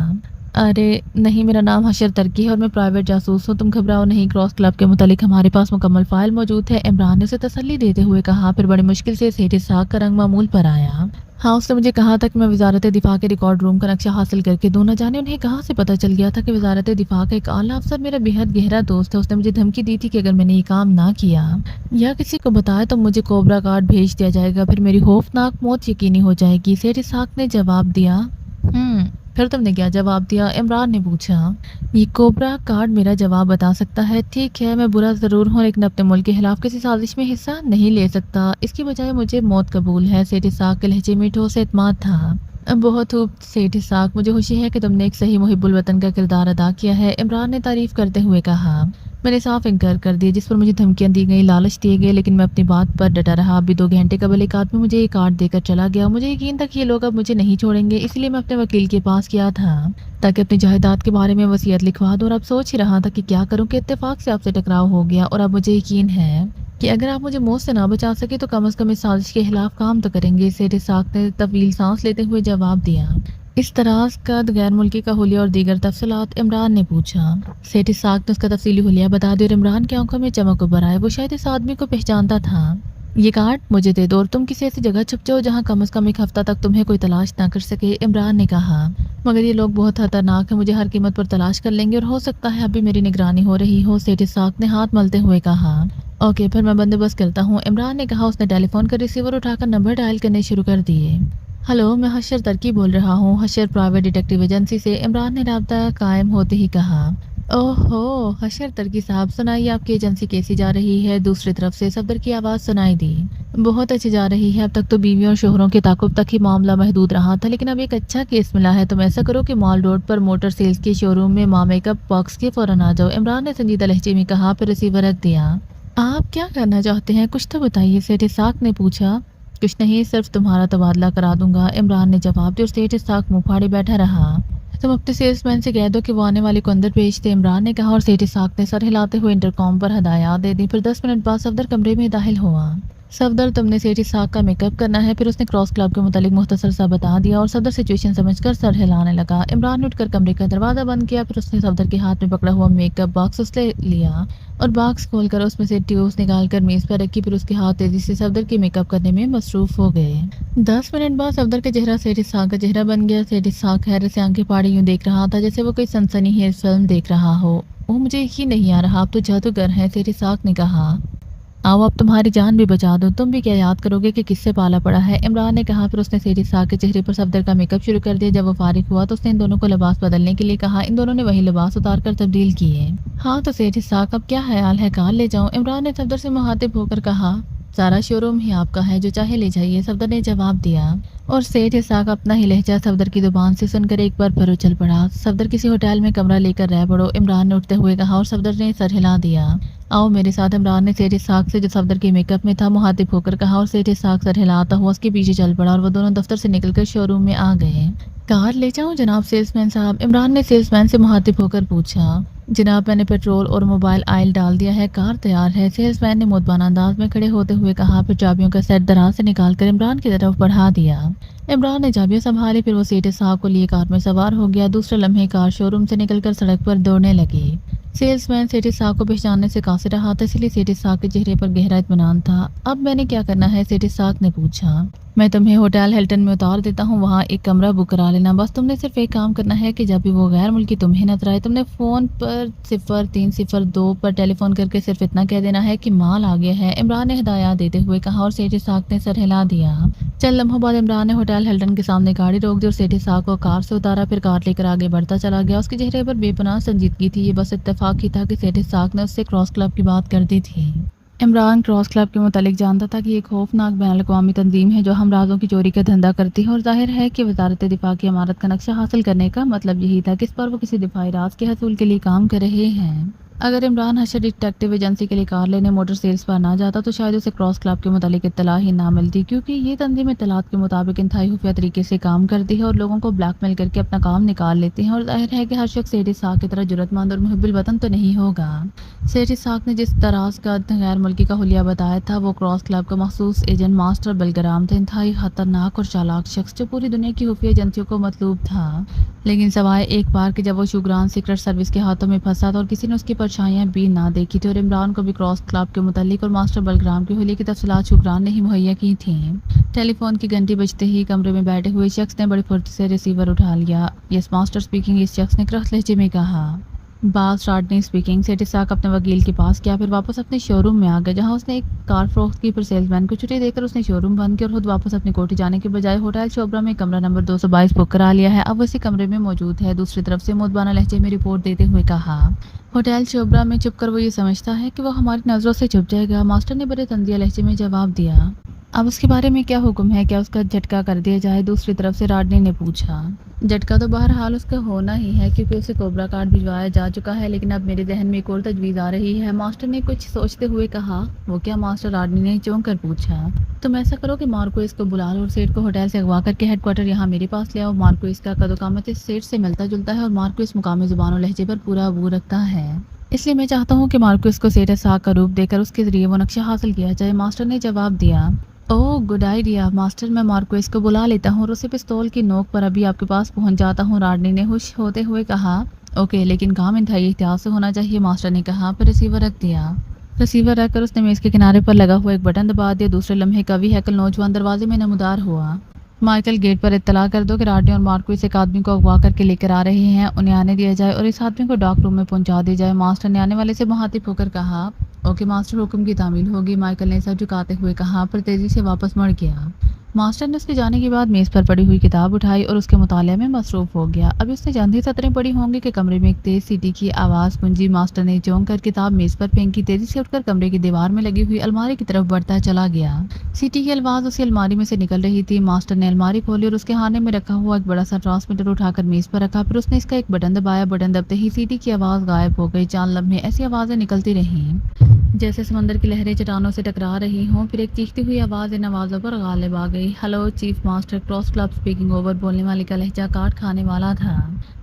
अरे नहीं, मेरा नाम हशर तरकी है और मैं प्राइवेट जासूस हूँ, तुम घबराओ नहीं, क्रॉस क्लब के मुतालिक हमारे पास मुकम्मल फाइल मौजूद है, इमरान ने उसे तसल्ली देते हुए कहा। फिर बड़ी मुश्किल से सेठ इसहाक का रंग मामूल पर आया। हाँ, उसने मुझे कहा था कि मैं वजारत दिफा के रिकॉर्ड रूम का नक्शा हासिल करके दूँ। न जाने उन्हें कहाँ से पता चल गया था कि वजारत दिफा का एक आला अफसर मेरा बेहद गहरा दोस्त है। उसने मुझे धमकी दी थी कि अगर मैंने ये काम ना किया या किसी को बताया तो मुझे कोबरा कार्ड भेज दिया जाएगा, फिर मेरी खौफनाक मौत यकीनी हो जाएगी, सेठ इसहाक ने जवाब दिया। फिर तुमने क्या जवाब दिया? इमरान ने पूछा। ये कोबरा कार्ड मेरा जवाब बता सकता है। ठीक है, मैं बुरा ज़रूर हूँ लेकिन अपने मुल्क के खिलाफ किसी साजिश में हिस्सा नहीं ले सकता। इसकी बजाय मुझे मौत कबूल है। सेठ इसाक के लहजे में ठोस एतमाद था। बहुत खूब सेठ इसाक, मुझे खुशी है कि तुमने एक सही मुहिब्बुल वतन का किरदार अदा किया है। इमरान ने तारीफ करते हुए कहा। मैंने साफ इनकार कर दिया, जिस पर मुझे धमकियां दी गई, लालच दिए गए, लेकिन मैं अपनी बात पर डटा रहा। अभी 2 घंटे कबल एक आदमी मुझे ये कार्ड देकर चला गया। मुझे यकीन था कि ये लोग अब मुझे नहीं छोड़ेंगे, इसलिए मैं अपने वकील के पास गया था ताकि अपनी जायदाद के बारे में वसीयत लिखवा दूं। और अब सोच ही रहा था कि क्या करूं कि इत्तेफाक से आपसे टकराव हो गया। और अब मुझे यकीन है कि अगर आप मुझे मौत से ना बचा सके तो कम से कम इस साजिश के खिलाफ काम तो करेंगे। सेठ इसाक ने तवील सांस लेते हुए जवाब दिया। इस तराज का गैर मुल्की का हुलिया और दीगर तफसीलात इमरान ने पूछा। सेठ इसाक ने उसका तफसीली हुलिया बता दिया और इमरान की आंखों में चमक उभर आए। वो शायद इस आदमी को पहचानता था। ये कार्ड मुझे दे दो और तुम किसी ऐसी जगह छुप जाओ जहाँ कम से कम एक हफ्ता तक तुम्हें कोई तलाश ना कर सके, इमरान ने कहा। मगर ये लोग बहुत खतरनाक है, मुझे हर कीमत पर तलाश कर लेंगे और हो सकता है अभी मेरी निगरानी हो रही हो, सेठ इसाक ने हाथ मलते हुए कहा। ओके, फिर मैं बंदोबस्त करता हूँ, इमरान ने कहा। उसने टेलीफोन का रिसीवर उठाकर नंबर डायल करने शुरू कर दिए। हेलो, मैं हशर तरकी बोल रहा हूँ, हशर प्राइवेट डिटेक्टिव एजेंसी से, इमरान ने राब्ता कायम होते ही कहा। ओहो, हशर तरकी साहब, सुनाइए आपकी एजेंसी कैसी जा रही है? दूसरी तरफ से सफदर की आवाज़ सुनाई दी। बहुत अच्छी जा रही है। अब तक तो बीवियों और शोहरों के ताकुब तक ही मामला महदूद रहा था, लेकिन अब एक अच्छा केस मिला है। तुम ऐसा करो कि मॉल रोड पर मोटर सेल्स के शोरूम में माँ मेकअप बॉक्स के फौरन आ जाओ, इमरान ने संजीदा लहजे में कहा। फिर रिसीवर रख दिया। आप क्या करना चाहते हैं, कुछ तो बताइए, सेठ इसाक ने पूछा। कुछ नहीं, सिर्फ तुम्हारा तबादला करा दूंगा, इमरान ने जवाब दिया। और सेठ इसाक मुंह फाड़े बैठा रहा। तुम अपने सेल्समैन से कह दो कि वो आने वाले को अंदर भेज दे, इमरान ने कहा। और सेठ इसाक ने सर हिलाते हुए इंटरकॉम पर हदायत दे दी। फिर 10 मिनट बाद सफदर कमरे में दाखिल हुआ। सफदर, तुमने सेठ इसाक का मेकअप करना है। फिर उसने क्रॉस क्लब के मुतालिक मुख्तसर सा बता दिया और सफदर सिचुएशन समझकर सर हिलाने लगा। इमरान ने उठकर कमरे का दरवाजा बंद किया। फिर उसने सफदर के हाथ में पकड़ा हुआ मेकअप बॉक्स उसने लिया और बॉक्स खोलकर उसमें से ट्यूब्स निकालकर मेज पर रखी। फिर उसके हाथ तेजी से सफदर के मेकअप करने में मसरूफ हो गए। 10 मिनट बाद सफदर का चेहरा सेठ इसाक का चेहरा बन गया। सेठ इसाक हैरत से आंखें फाड़े यूं देख रहा था जैसे वो कोई सनसनीखेज फिल्म देख रहा हो। वो मुझे यकीन नहीं आ रहा, आप तो जादूगर हैं, सेठ इसाक ने कहा। आओ अब तुम्हारी जान भी बचा दो, तुम भी क्या याद करोगे कि किससे पाला पड़ा है, इमरान ने कहा। फिर उसने सेठ इसाक के चेहरे पर सफदर का मेकअप शुरू कर दिया। जब वो फारिग हुआ तो उसने इन दोनों को लिबास बदलने के लिए कहा। इन दोनों ने वही लिबास उतार कर तब्दील किए। हाँ तो सेठ इसाक, अब क्या ख्याल है, कार ले जाऊं, इमरान ने सफदर से मुखातिब होकर कहा। सारा शोरूम ही आपका है, जो चाहे ले जाइए, सफदर ने जवाब दिया। और सेठ इसाक अपना ही लहजा सफदर की जुबान से सुनकर एक बार फिर उछल पड़ा। सफदर, किसी होटल में कमरा लेकर रह पड़ो, इमरान ने उठते हुए कहा। और सफदर ने सर हिला दिया। आओ मेरे साथ, इमरान ने सेठ इसाक से, जो सफदर के मेकअप में था, मुखातिब होकर कहा। और सेठ इसाक सर हिलाता हुआ उसके पीछे चल पड़ा और वो दोनों दफ्तर से निकलकर शोरूम में आ गए। कार ले जाऊं जनाब सेल्समैन साहब, इमरान ने सेल्समैन से मुखातिब होकर पूछा। जनाब, मैंने पेट्रोल और मोबाइल ऑयल डाल दिया है, कार तैयार है, सेल्समैन ने मुतबाना अंदाज में खड़े होते हुए कहा। फिर चाबियों का सेट दराज से निकालकर इमरान की तरफ बढ़ा दिया। इमरान ने चाबियां संभाली। फिर वो सेठ इसाक को लिए कार में सवार हो गया। दूसरे लम्हे कार शोरूम से निकलकर सड़क पर दौड़ने लगी। सेल्समैन सेठ इसाक को पहचानने से कासिर रहा था, इसलिए सेठ इसाक के चेहरे पर गहरा इत्मीनान था। अब मैंने क्या करना है, सेठ इसाक ने पूछा। मैं तुम्हें होटल हिल्टन में उतार देता हूँ, वहाँ एक कमरा बुक करा लेना। बस तुमने सिर्फ एक काम करना है कि जब भी वो गैर मुल्की तुम्हें नजर आए, तुमने फ़ोन पर 0302 पर टेलीफोन करके सिर्फ इतना कह देना है कि माल आ गया है, इमरान ने हिदायत देते हुए कहा। और सेठ इसाक ने सर हिला दिया। चल लम्हों बाद इमरान ने होटल हिल्टन के सामने गाड़ी रोक दी और सेठ इसाक को कार से उतारा। फिर कार लेकर आगे बढ़ता चला गया। उसके चेहरे पर बेपनाह संजीदगी थी। ये बस इत्तेफाक ही था कि सेठ इसाक ने उससे क्रॉस क्लब की बात कर दी थी। इमरान क्रॉस क्लब के मुतालिक जानता था कि ये खौफनाक बैनुल-अक़वामी तंजीम है जो हमराजों की चोरी का धंधा करती है। और जाहिर है कि वजारत दिफा की इमारत का नक्शा हासिल करने का मतलब यही था कि इस पर वो किसी दिफाई राज के हसूल के लिए काम कर रहे हैं। अगर इमरान हशर डिटेक्टिव एजेंसी के लिए कार लेने मोटर सेल्स पर ना जाता तो शायद उसे क्रॉस क्लब के मुतालिक इत्तला ही ना मिलती, क्योंकि ये तंजीम इत्तलात के मुताबिक इंतहाई खुफिया तरीके से काम करती है और लोगों को ब्लैकमेल करके अपना काम निकाल लेती है। और जाहिर है कि हर शख्स सेठ इसाक की तरह जुर्रतमंद और मुहिब्बुल वतन तो नहीं होगा। सेठ इसाक ने जिस तराज का गैर मुल्की का हुलिया बताया था, वो क्रॉस क्लब का मखसूस एजेंट मास्टर बलगराम थे, इंतहाई खतरनाक और चालाक शख्स जो पूरी दुनिया की खुफिया एजेंसियों को मतलूब था। लेकिन सवाए एक बार कि जब वो शुगरान सीक्रेट सर्विस के हाथों में फंसा था और किसी ने उसकी परछाइयां भी ना देखी थी। और इमरान को भी क्रॉस क्लब के मुतालिक और मास्टर बलग्राम के हुलिये की तफसीलात शुगरान ने ही मुहैया की थी। टेलीफोन की घंटी बजते ही कमरे में बैठे हुए शख्स ने बड़ी फुर्ती से रिसीवर उठा लिया। यस मास्टर स्पीकिंग, इस शख्स ने क्रख्त लहजे में कहा। बास राडनी स्पीकिंग। सेठ इसाक अपने वकील के पास गया, फिर वापस अपने शोरूम में आ गया, जहां उसने एक कार फरोख्त की। फिर सेल्समैन को छुट्टी देकर उसने शोरूम बंद किया और खुद वापस अपनी कोठी जाने के बजाय होटल शोबरा में कमरा नंबर 222 बुक करा लिया है। अब वो इसी कमरे में मौजूद है। दूसरी तरफ से मुदबाना लहजे में रिपोर्ट देते हुए कहा, होटल शोबरा में छुप कर वो ये समझता है कि वो हमारी नज़रों से छुप जाएगा। मास्टर ने बड़े तंजिया लहजे में जवाब दिया, अब उसके बारे में क्या हुक्म है, क्या उसका झटका कर दिया जाए? दूसरी तरफ से राडनी ने पूछा, झटका तो बहरहाल उसका होना ही है, क्योंकि उसे कोबरा कार्ड भिजवाया जा चुका है। लेकिन अब मेरे जहन में एक और तजवीज़ आ रही है, मास्टर ने कुछ सोचते हुए कहा। वो क्या मास्टर? राडनी ने चौंक कर पूछा। तुम ऐसा करो कि मार्कोइस को बुला लो और सेठ को होटल से अगवा करके हेडक्वार्टर यहाँ मेरे पास ले आओ। मार्कोइस का कदोकामत इस सेठ से मिलता जुलता है और मार्कोइस मुकामी ज़ुबान और लहजे पर पूरा अबूर रखता है, इसलिए मैं चाहता हूँ कि मार्कोइस को सेठ इसाक का रूप देकर उसके जरिए वो नक्शा हासिल किया जाए। मास्टर ने जवाब दिया, ओह गुड आइडिया मास्टर, मैं मार्कोइस को बुला लेता हूँ और उसे पिस्तौल की नोक पर अभी आपके पास पहुँच जाता हूँ। राडनी ने खुश होते हुए कहा, ओके, लेकिन काम इंतहाई एहतियात से होना चाहिए। मास्टर ने कहा, फिर रिसीवर रख दिया। रिसीवर रखकर उसने मेज़ के किनारे पर लगा हुआ एक बटन दबा दिया। दूसरे लम्हे कवि हैकल नौजवान दरवाजे में नमूदार हुआ। माइकल, गेट पर इत्तला कर दो कि राडनी और मार्कोइस एक आदमी को अगवा करके लेकर आ रहे हैं, उन्हें आने दिया जाए और इस आदमी को डॉक रूम में पहुंचा दिया जाए। मास्टर ने आने वाले से मुखातिब होकर कहा, ओके मास्टर, हुक्म की तामील होगी। माइकल ने सर झुकाते हुए कहा, पर तेजी से वापस मुड़ गया। मास्टर ने उसके जाने के बाद मेज़ पर पड़ी हुई किताब उठाई और उसके मुताले में मसरूफ़ हो गया। अभी उसने चंद ही सतरें पड़ी होंगी कि कमरे में एक तेज सीटी की आवाज़ गूंजी। मास्टर ने चौंक कर किताब मेज़ पर फेंकी, तेजी से उठकर कमरे की दीवार में लगी हुई अलमारी की तरफ बढ़ता चला गया। सीटी की आवाज़ उसी अलमारी में से निकल रही थी। मास्टर ने अलमारी खोली और उसके खाने में रखा हुआ एक बड़ा सा ट्रांसमीटर उठाकर मेज़ पर रखा। फिर उसने इसका एक बटन दबाया। बटन दबते ही सीटी की आवाज़ गायब हो गई। चंद लम्हे ऐसी आवाज़ें निकलती रहीं जैसे समंदर की लहरें चट्टानों से टकरा रही हों। फिर एक चीखती हुई आवाज़ इन आवाज़ों पर गालिब आ गई, hello chief master, cross club speaking over. बोलने वाले का लहजा काट खाने वाला था।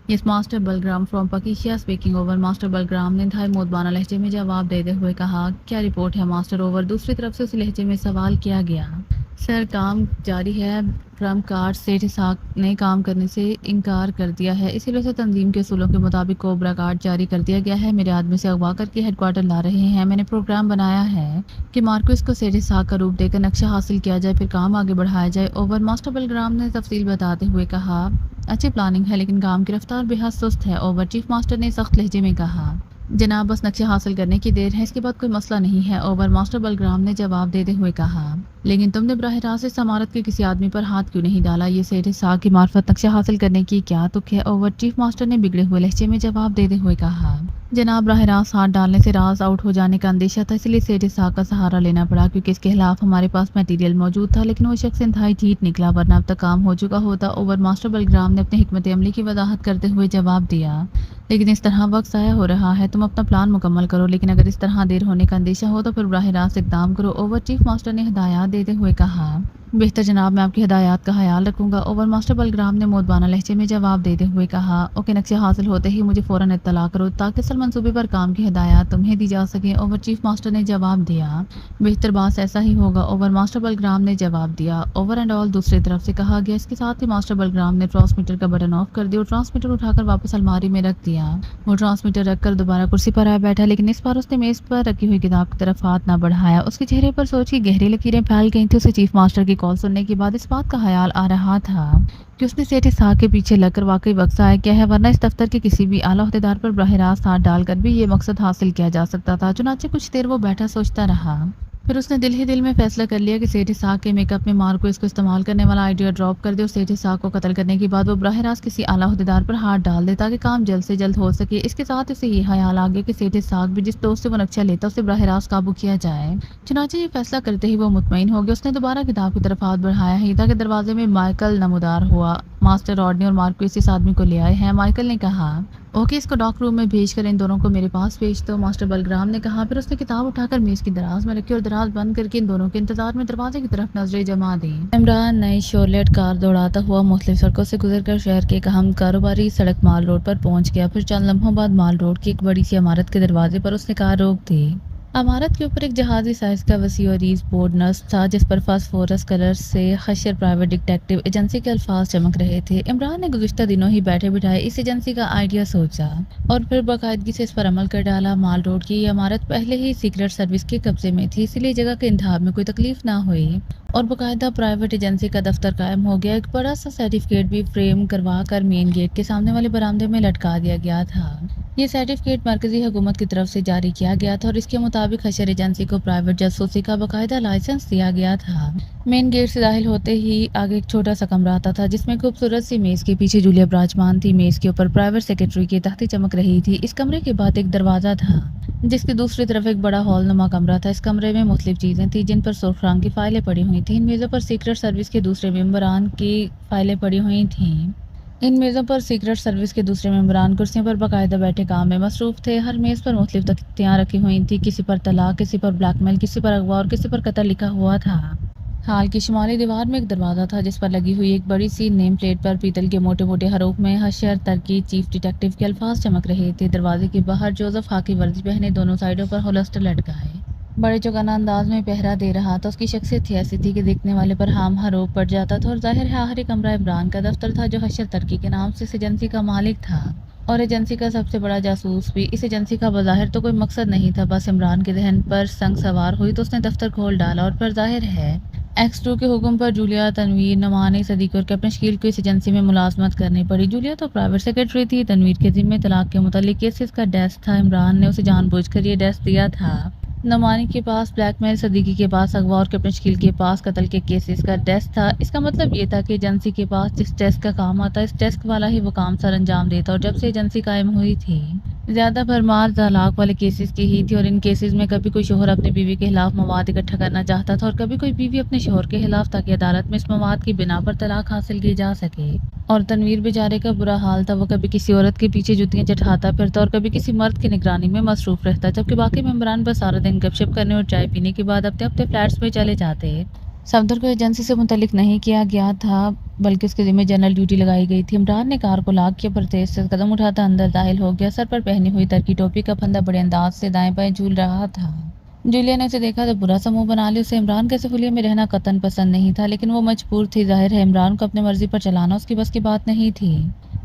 Yes master Balgram from Pakishia speaking over. Master Balgram ने धाई मोदबाना लहजे में जवाब देते हुए कहा, क्या रिपोर्ट है मास्टर? ओवर। दूसरी तरफ से उस लहजे में सवाल किया गया। सर, काम जारी है। ट्रम्प कार्ड सेठ इसाक ने काम करने से इनकार कर दिया है, इसीलिए उसे तंजीम के असूलों के मुताबिक कोबरा कार्ड जारी कर दिया गया है। मेरे आदमी से अगवा करके हेडक्वार्टर ला रहे हैं। मैंने प्रोग्राम बनाया है कि मार्कोइस को सेठ इसाक का रूप देकर नक्शा हासिल किया जाए, फिर काम आगे बढ़ाया जाए। ओवर। मास्टर बलग्राम ने तफसील बताते हुए कहा, अच्छी प्लानिंग है, लेकिन काम की रफ्तार बेहद सुस्त है। ओवर। चीफ मास्टर ने सख्त लहजे में कहा, जनाब बस नक्शा हासिल करने की देर है, इसके बाद कोई मसला नहीं है। ओवर। मास्टर बलग्राम ने जवाब देते हुए कहा, लेकिन तुमने बराह रास्त इस इमारत के किसी आदमी पर हाथ क्यों नहीं डाला? ये सेठ इसाक की मार्फत नक्शा हासिल करने की क्या तुक है? ओवर। चीफ मास्टर ने बिगड़े हुए लहजे में जवाब देते हुए कहा, जनाब बराह रास्त हाथ डालने से राज आउट हो जाने का अंदेशा था, इसलिए सेठ इसाक का सहारा लेना पड़ा, क्योंकि इसके खिलाफ हमारे पास मटीरियल मौजूद था। लेकिन वो शख्स इंतहाई ढीठ निकला, वरना अब तक काम हो चुका होता। ओवर। मास्टर बलग्राम ने अपने हिकमत अमली की वजाहत करते हुए जवाब दिया, लेकिन इस तरह वक्त ज़ाया हो रहा है, तुम अपना प्लान मुकम्मल करो, लेकिन अगर इस तरह देर होने का अंदेशा हो तो फिर बराह रास्त इक़दाम करो। ओवर। चीफ मास्टर ने हिदायत देते हुए कहा, बेहतर जनाब, मैं आपकी हिदायत का ख्याल रखूंगा। ओवर। मास्टर बलग्राम ने मोदबाना लहजे में जवाब देते हुए कहा, ओके, नक्शा हासिल होते ही मुझे फ़ौरन इत्तला करो ताकि असल मंसूबे पर काम की हिदायत तुम्हें दी जा सके। ओवर। चीफ मास्टर ने जवाब दिया, बेहतर बात ऐसा ही होगा। ओवर। मास्टर बलग्राम ने जवाब दिया। ओवर एंड ऑल दूसरी तरफ से कहा गया। इसके साथ ही मास्टर बलग्राम ने ट्रांसमीटर का बटन ऑफ कर दिया और ट्रांसमीटर उठाकर वापस अलमारी में रख दिया। वो ट्रांसमीटर रखकर दोबारा कुर्सी पर आ बैठा, लेकिन इस बार उसने मेज़ पर रखी हुई किताब की तरफ हाथ ना बढ़ाया। उसके चेहरे पर सोच की गहरी लकीरें फैल गई थी। उसे चीफ मास्टर की कॉल सुनने के बाद इस बात का ख्याल आ रहा था कि उसने सेठ इसाक के पीछे लगकर वाकई वक्त आया क्या है, वरना इस दफ्तर के किसी भी आला ओहदेदार पर बराह रास्त हाथ डालकर भी ये मकसद हासिल किया जा सकता था। चुनांचे कुछ देर वो बैठा सोचता रहा, फिर उसने दिल ही दिल में फैसला कर लिया कि सेठ इसाक के मेकअप में मार्कोइस को इस्तेमाल करने वाला आइडिया ड्रॉप कर दे और सेठ इसाक को कत्ल करने के बाद वो बराह रास्त किसी आला ओहदेदार पर हाथ डाल दे ताकि काम जल्द से जल्द हो सके। इसके साथ उसे ये ख्याल आ गया कि सेठ इसाक भी जिस दोस्त से वो नक्शा लेता उसे बराह रास्त काबू किया जाए। चुनांचे ये फैसला करते ही वो मुतमईन हो गया। उसने दोबारा किताब की तरफ हाथ बढ़ाया ही ताकि दरवाजे में माइकल नमूदार हुआ। मास्टर रॉडनी और मार्कोइस इस आदमी को ले आए हैं। माइकल ने कहा, ओके, इसको डॉक रूम में भेज कर इन दोनों को मेरे पास भेज दो। मास्टर बलग्राम ने कहा। फिर उसने किताब उठाकर मेज की दराज में रखी और दराज बंद करके इन दोनों के इंतजार में दरवाजे की तरफ नजरें जमा दी। इमरान नई शोलेट कार दौड़ाता हुआ मुख्तलिफ सड़कों से गुजरकर शहर के एक अहम कारोबारी सड़क माल रोड पर पहुंच गया। फिर चंद लम्हों बाद माल रोड की एक बड़ी सी इमारत के दरवाजे पर उसने कार रोक दी। इमारत के ऊपर एक जहाजी साइज का वसी और रीज बोर्ड नस्ब था, जिस पर फास्फोरस कलर से खशर प्राइवेट डिटेक्टिव एजेंसी के अल्फाज चमक रहे थे। इमरान ने गुज़िश्ता दिनों ही बैठे बिठाए इस एजेंसी का आइडिया सोचा और फिर बाकायदगी से इस पर अमल कर डाला। माल रोड की ये इमारत पहले ही सीक्रेट सर्विस के कब्जे में थी, इसलिए जगह के इंतखाब में कोई तकलीफ ना हुई और बाकायदा प्राइवेट एजेंसी का दफ्तर कायम हो गया। एक बड़ा सा सर्टिफिकेट भी फ्रेम करवा कर मेन गेट के सामने वाले बरामदे में लटका दिया गया था। ये सर्टिफिकेट मरकजी हुकूमत की तरफ से जारी किया गया था और इसके मुताबिक हशर एजेंसी को प्राइवेट जासूसी का बाकायदा लाइसेंस दिया गया था। मेन गेट से दाखिल होते ही आगे एक छोटा सा कमरा आता था जिसमें खूबसूरत सी मेज़ के पीछे जूलिया विराजमान थी। मेज़ के ऊपर प्राइवेट सेक्रेटरी की तख्ती चमक रही थी। इस कमरे के बाद एक दरवाज़ा था जिसकी दूसरी तरफ एक बड़ा हॉल नुमा कमरा था। इस कमरे में मुख्तलिफ चीज़ें थी जिन पर सुर्ख रंग की फाइलें पड़ी हुई थीं। इन मेज़ों पर सीक्रेट सर्विस के दूसरे मेंबरान की फाइलें पड़ी हुई थीं। इन मेज़ों पर सीक्रेट सर्विस के दूसरे मेंबरान कुर्सियों पर बाकायदा बैठे काम में मसरूफ़ थे। हर मेज़ पर मुख्तलिफ तख्तियाँ रखी हुई थीं। किसी पर तलाक, किसी पर ब्लैकमेल, किसी पर अगवा और किसी पर कत्ल लिखा हुआ था। हाल की शुमाली दीवार में एक दरवाज़ा था जिस पर लगी हुई एक बड़ी सी नेम प्लेट पर पीतल के मोटे मोटे हरूफ में हशर तरकी चीफ डिटेक्टिव के अल्फाज चमक रहे थे। दरवाजे के बाहर जोसेफ खाकी वर्दी पहने दोनों साइडों पर होल्स्टर लटकाए बड़े चौगाना अंदाज में पहरा दे रहा था। उसकी शख्सियत ही ऐसी थी कि देखने वाले पर हाम हरूफ पड़ जाता था। और जाहिर है आखिरी कमरा इमरान का दफ्तर था जो हशर तरकी के नाम से इस एजेंसी का मालिक था और एजेंसी का सबसे बड़ा जासूस भी। इस एजेंसी का बज़ाहिर तो कोई मकसद नहीं था, बस इमरान के जहन पर संग सवार हुई तो उसने दफ्तर खोल डाला और पर जाहिर है एक्स 2 के हुक्म पर जूलिया, तनवीर, नमानी, सदीक और कैप्टन शकील को इस एजेंसी में मुलाजमत करनी पड़ी। जूलिया तो प्राइवेट सेक्रेटरी थी। तनवीर के जिम्मे तलाक के मुतालिक केसेस का डेस्क था। इमरान ने उसे जानबूझकर ये डेस्क दिया था। नमानी के पास ब्लैकमेल, सदीकी के पास अगवा और कैप्टन शकील के पास कत्ल के केसेस का डेस्क था। इसका मतलब ये था कि एजेंसी के पास जिस डेस्क का काम आता इस डेस्क वाला ही वो काम सर अंजाम देता। और जब से एजेंसी कायम हुई थी ज़्यादा भरमार तलाक वाले केसेस की ही थी और इन केसेस में कभी कोई शोहर अपनी बीवी के खिलाफ मवाद इकट्ठा करना चाहता था और कभी कोई बीवी अपने शोहर के खिलाफ, ताकि अदालत में इस मवाद की बिना पर तलाक हासिल की जा सके। और तनवीर बेचारे का बुरा हाल था। वो कभी किसी औरत के पीछे जुतियां चढ़ाता फिरता और कभी किसी मर्द की निगरानी में मसरूफ रहता, जबकि बाकी मेंबरान बस सारा दिन गपशप करने और चाय पीने के बाद अपने अपने फ्लैट्स में चले जाते। सफदर को एजेंसी से मुतलिक नहीं किया गया था बल्कि उसके जिम्मे जनरल ड्यूटी लगाई गई थी। इमरान ने कार को लॉक किया पर तेज से कदम उठाता अंदर दाखिल हो गया। सर पर पहनी हुई तरकी टोपी का फंदा बड़े अंदाज से दाएं बाएं झूल रहा था। जूलिया ने उसे देखा तो बुरा सा मुंह बना लिया। उसे इमरान के सफुलिया में रहना कतन पसंद नहीं था, लेकिन वो मजबूर थी। जाहिर है इमरान को अपनी मर्जी पर चलाना उसकी बस की बात नहीं थी।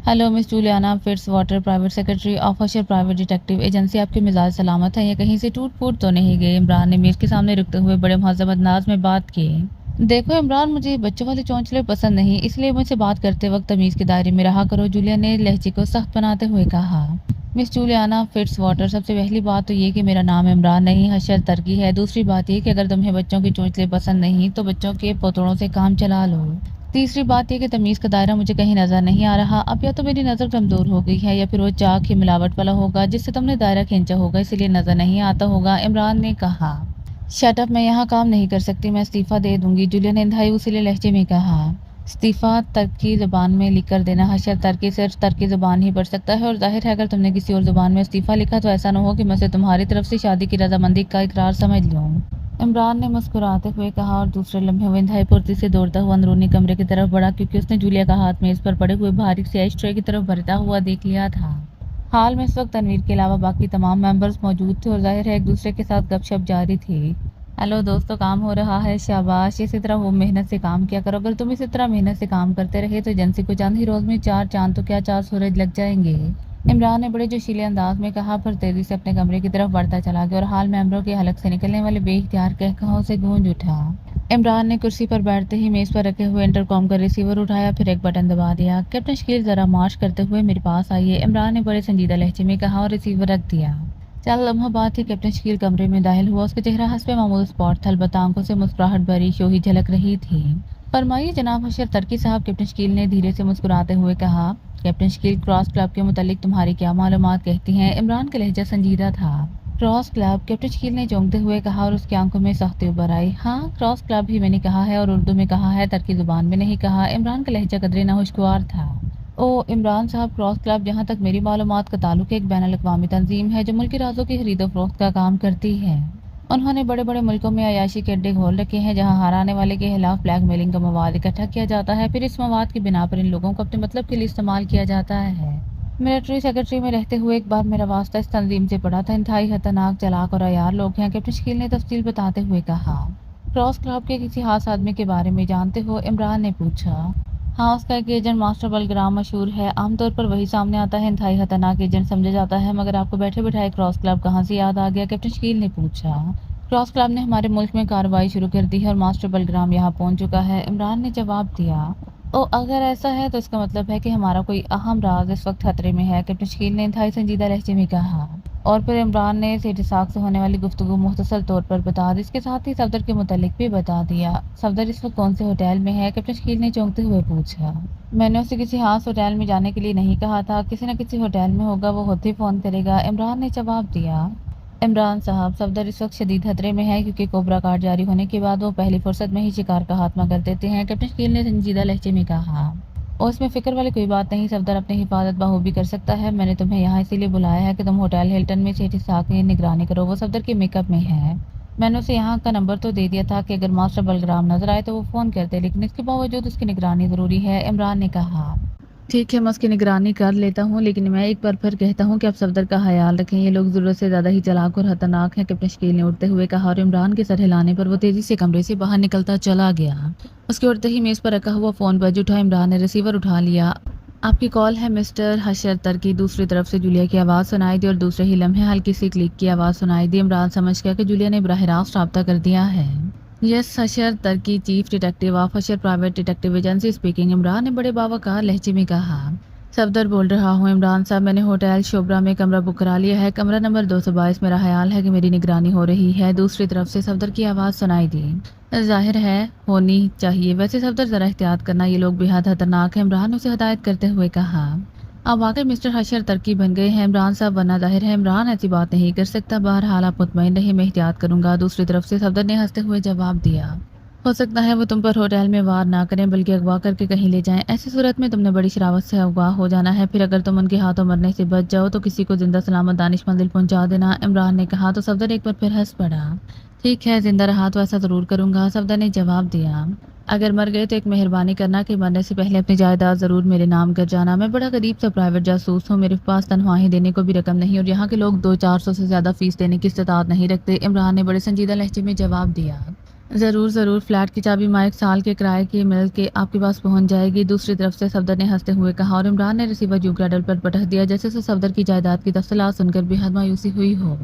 Hello miss Juliana Fitzwater, private secretary of Hashar private detective agency. आपके मिजाज सलामत है या कहीं से टूट फूट तो नहीं गए? इमरान ने मेज के सामने रुकते हुए बड़े महज़ब अंदाज में बात की। देखो इमरान, मुझे बच्चों वाले चौंचले पसंद नहीं, इसलिए मुझसे बात करते वक्त तमीज़ के दायरे में रहा करो। जूलिया ने लहजे को सख्त बनाते हुए कहा। मिस जूलियाना फिट्स वाटर, सबसे पहली बात तो ये कि मेरा नाम इमरान नहीं हशर तरकी है। दूसरी बात ये कि अगर तुम्हें बच्चों के चौंचले पसंद नहीं तो बच्चों के पोतड़ों से काम चला लो। तीसरी बात यह कि तमीज़ का दायरा मुझे कहीं नज़र नहीं आ रहा। अब या तो मेरी नज़र कमज़ोर हो गई है या फिर वो चाक ही मिलावट वाला होगा जिससे तुमने दायरा खींचा होगा, इसीलिए नज़र नहीं आता होगा। इमरान ने कहा। शट अप, मैं यहाँ काम नहीं कर सकती, मैं इस्तीफ़ा दे दूंगी। जूलिया ने इंतहाई उसीले लहजे में कहा। इस्तीफ़ा तरकी ज़ुबान में लिख कर देना। हशर तरकी सिर्फ तरकी ज़ुबान ही पढ़ सकता है और जाहिर है अगर तुमने किसी और ज़ुबान में इस्तीफ़ा लिखा तो ऐसा न हो कि मैं उसे तुम्हारी तरफ से शादी की रजामंदी का इकरार समझ लूँ। इमरान ने मुस्कुराते हुए कहा और दूसरे लम्हे वो इंतहाई फुर्ती से दौड़ता हुआ अंदरूनी कमरे की तरफ बढ़ा, क्योंकि उसने जूलिया का हाथ मेज़ पर पड़े हुए भारी से एश ट्रे की तरफ बढ़ता हुआ देख लिया था। हाल में इस वक्त तनवीर के अलावा बाकी तमाम मेंबर्स मौजूद थे और जाहिर है एक दूसरे के साथ गपशप जारी थी। हेलो दोस्तों, काम हो रहा है, शाबाश, इसी तरह वो मेहनत से काम किया करो। अगर तुम इसी तरह मेहनत से काम करते रहे तो एजेंसी को चंद ही रोज में 4 चांद तो क्या 4 सूरज लग जाएंगे। इमरान ने बड़े जोशीले अंदाज में कहा पर तेजी से अपने कमरे की तरफ बढ़ता चला गया और हाल मेंबरों के हलक से निकलने वाले बेइख्तियार कहकहों से गूंज उठा। इमरान ने कुर्सी पर बैठते ही मेज़ पर रखे हुए इंटरकॉम का रिसीवर उठाया, फिर एक बटन दबा दिया। कैप्टन शकील जरा मार्च करते हुए मेरे पास आइए, इमरान ने बड़े संजीदा लहजे में कहा और रिसीवर रख दिया। चल लम्हा बाद ही कैप्टन शकील कमरे में दाखिल हुआ। उसका चेहरा हस्बे मामूल स्पॉट था, अलबत्ता आंखों से मुस्कुराहट भरी शोही झलक रही थी। फरमाइए जनाब हशर तरकी साहब, कैप्टन शकील ने धीरे से मुस्कुराते हुए कहा। कैप्टन शकील, क्रॉस क्लब के मुतालिक तुम्हारी क्या मालूमात कहती हैं? इमरान का लहजा संजीदा था। क्रॉस क्लब, कैप्टन शकील ने चौंकते हुए कहा और उसकी आंखों में सख्ती उभर आई। हाँ, क्रॉस क्लब ही मैंने कहा है और उर्दू में कहा है, तरकी जुबान में नहीं कहा। इमरान का लहजा कदरे नाखुशगवार था। ओ इमरान साहब, क्रॉस क्लब जहाँ तक मेरी मालूमात का ताल्लुक है एक बैनुल अक़वामी तंजीम है जो मुल्की राजों की खरीदो फरोख्त का काम करती है। उन्होंने बड़े बड़े मुल्कों में अयाशी के अड्डे खोल रखे हैं जहाँ हाराने वाले के खिलाफ ब्लैक मेलिंग का मवाद इकट्ठा किया जाता है, फिर इस मवाद की बिना पर इन लोगों को अपने मतलब के लिए इस्तेमाल किया जाता है। मिलिट्री सेक्रेटरी में रहते हुए एक बार मेरा वास्ता इस तंजीम से पड़ा था। इंतहाई खतरनाक, चालाक और अयार लोग हैं, कैप्टन शकील ने तफसील बताते हुए कहा। क्रॉस क्लब के किसी खास आदमी के बारे में जानते हो? इमरान ने पूछा। हाँ, उसका एक एजेंट मास्टर बलग्राम मशहूर है, आमतौर पर वही सामने आता है। इंतहाई खतरनाक एजेंट समझा जाता है, मगर आपको बैठे बैठाए क्रॉस क्लब कहाँ से याद आ गया? कैप्टन शकील ने पूछा। क्रॉस क्लब ने हमारे मुल्क में कार्रवाई शुरू कर दी है और मास्टर बलग्राम यहाँ पहुँच चुका है, इमरान ने जवाब दिया। اگر ایسا ہے تو اس کا مطلب ہے کہ ہمارا کوئی اہم راز اس وقت خطرے میں ہے، کیپٹن شکیل نے انتہائی سنجیدہ لہجے میں کہا۔ اور پھر عمران نے سیٹھ اسحاق سے ہونے والی گفتگو مختصر طور پر بتا دی، اس کے ساتھ ہی صفدر کے متعلق بھی بتا دیا۔ صفدر اس وقت کون سے ہوٹل میں ہے؟ کیپٹن شکیل نے چونکتے ہوئے پوچھا۔ میں نے اسے کسی خاص ہوٹل میں جانے کے لیے نہیں کہا تھا، کسی نہ کسی ہوٹل میں ہوگا، وہ خود ہی فون کرے گا، عمران نے جواب دیا۔ عمران صاحب، صفدر اس وقت شدید خطرے میں ہے کیونکہ کوبرا کارڈ جاری ہونے کے بعد وہ پہلی فرصت میں ہی شکار کا خاتمہ کر دیتے ہیں، کیپٹن شکیل نے سنجیدہ لہجے میں کہا۔ اور اس میں فکر والی کوئی بات نہیں، صفدر اپنی حفاظت بخوبی کر سکتا ہے۔ میں نے تمہیں یہاں اسی لیے بلایا ہے کہ تم ہوٹل ہلٹن میں سیٹھ اسحاق کی نگرانی کرو، وہ صفدر کے میک اپ میں ہے۔ میں نے اسے یہاں کا نمبر تو دے دیا تھا کہ اگر ماسٹر بلگرام نظر آئے تو وہ فون کرتے، لیکن اس کے باوجود اس کی نگرانی ضروری ہے، عمران نے کہا۔ ٹھیک ہے، میں اس کی نگرانی کر لیتا ہوں، لیکن میں ایک بار پھر کہتا ہوں کہ آپ صفدر کا خیال رکھیں، یہ لوگ ضرورت سے زیادہ ہی چالاک اور خطرناک ہیں، کیپٹن شکیل نے اٹھتے ہوئے کہا، اور عمران کے سر ہلانے پر وہ تیزی سے کمرے سے باہر نکلتا چلا گیا۔ اس کے اٹھتے ہی میز پر رکھا ہوا فون بج اٹھا، عمران نے ریسیور اٹھا لیا۔ آپ کی کال ہے مسٹر حشر ترکی، دوسری طرف سے جولیا کی آواز سنائی دی اور دوسرے ہی لمحے ہلکی سی کلک کی آواز سنائی دی۔ عمران سمجھ گیا کہ جولیا نے براہ راست رابطہ کر دیا ہے۔ یس، حشر ترکی، چیف ڈیٹیکٹیو آف حشر private detective agency speaking, Imran نے بڑے باوقار لہجے میں کہا۔ صفدر بول رہا ہوں عمران صاحب، میں نے ہوٹل شوبرا میں کمرہ بک کرا لیا ہے، کمرہ نمبر 222، میرا خیال ہے کہ میری نگرانی ہو رہی ہے، دوسری طرف سے صفدر کی آواز سنائی دی۔ ظاہر ہے ہونی چاہیے، ویسے صفدر ذرا احتیاط کرنا، یہ لوگ بے حد خطرناک ہیں، عمران نے اسے ہدایت کرتے ہوئے کہا۔ آپ واقعی مسٹر حشر ترکی بن گئے ہیں عمران صاحب، ورنہ ظاہر ہے عمران ایسی بات نہیں کر سکتا، بہرحال آپ مطمئن رہیں، میں احتیاط کروں گا، دوسری طرف سے صفدر نے ہنستے ہوئے جواب دیا۔ ہو سکتا ہے وہ تم پر ہوٹل میں وار نہ کریں بلکہ اغوا کر کے کہیں لے جائیں، ایسی صورت میں تم نے بڑی شراوت سے اغوا ہو جانا ہے، پھر اگر تم ان کے ہاتھوں مرنے سے بچ جاؤ تو کسی کو زندہ سلامت دانش منزل پہنچا دینا، عمران نے کہا تو صفدر ایک بار پھر ہنس پڑا۔ ٹھیک ہے، زندہ رہا تو ایسا ضرور کروں گا، صفدر نے جواب دیا۔ اگر مر گئے تو ایک مہربانی کرنا کہ مرنے سے پہلے اپنی جائیداد ضرور میرے نام کر جانا، میں بڑا غریب سا پرائیویٹ جاسوس ہوں، میرے پاس تنخواہیں دینے کو بھی رقم نہیں اور یہاں کے لوگ 200-400 سے زیادہ فیس دینے کی استطاعت نہیں رکھتے، عمران نے بڑے سنجیدہ لہجے میں جواب دیا۔ ضرور ضرور، فلیٹ کی چابی ماں ایک سال کے کرائے کی مل کے آپ کے پاس پہنچ جائے گی، دوسری طرف سے صفدر نے ہنستے ہوئے کہا، اور عمران نے ریسیور یوں گریڈل پر پٹک دیا جیسے اسے صفدر کی جائیداد کی تفصیلات سن کر بے حد مایوسی ہوئی ہو۔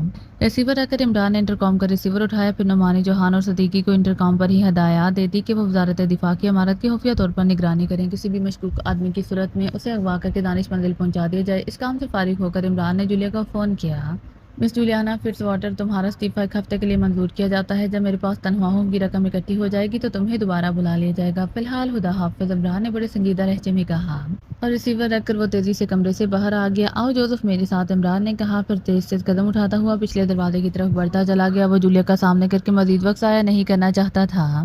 ریسیور رکھ کر عمران نے انٹرکام کا ریسیور اٹھایا، پھر نعمانی جوہان اور صدیقی کو انٹرکام پر ہی ہدایات دے دی کہ وہ وزارت دفاع کی عمارت کی خفیہ طور پر نگرانی کریں، کسی بھی مشکوک آدمی کی صورت میں اسے اغوا کر کے دانش منزل پہنچا دیا جائے۔ اس کام سے فارغ ہو کر عمران نے جولیا کو فون کیا۔ مس جولیانا فٹز واٹر، تمہارا استعفیٰ ایک ہفتے کے لیے منظور کیا جاتا ہے، جب میرے پاس تنخواہوں کی رقم اکٹھی ہو جائے گی تو تمہیں دوبارہ بلا لیا جائے گا، فی الحال خدا حافظ، عمران نے بڑے سنجیدہ لہجے میں کہا، اور ریسیور رکھ کر وہ تیزی سے کمرے سے باہر آ گیا۔ آؤ جوزف میرے ساتھ، عمران نے کہا، پھر تیز تیز قدم اٹھاتا ہوا پچھلے دروازے کی طرف بڑھتا چلا گیا، وہ جولیا کا سامنے کر کے مزید وقت ضائع نہیں کرنا چاہتا تھا۔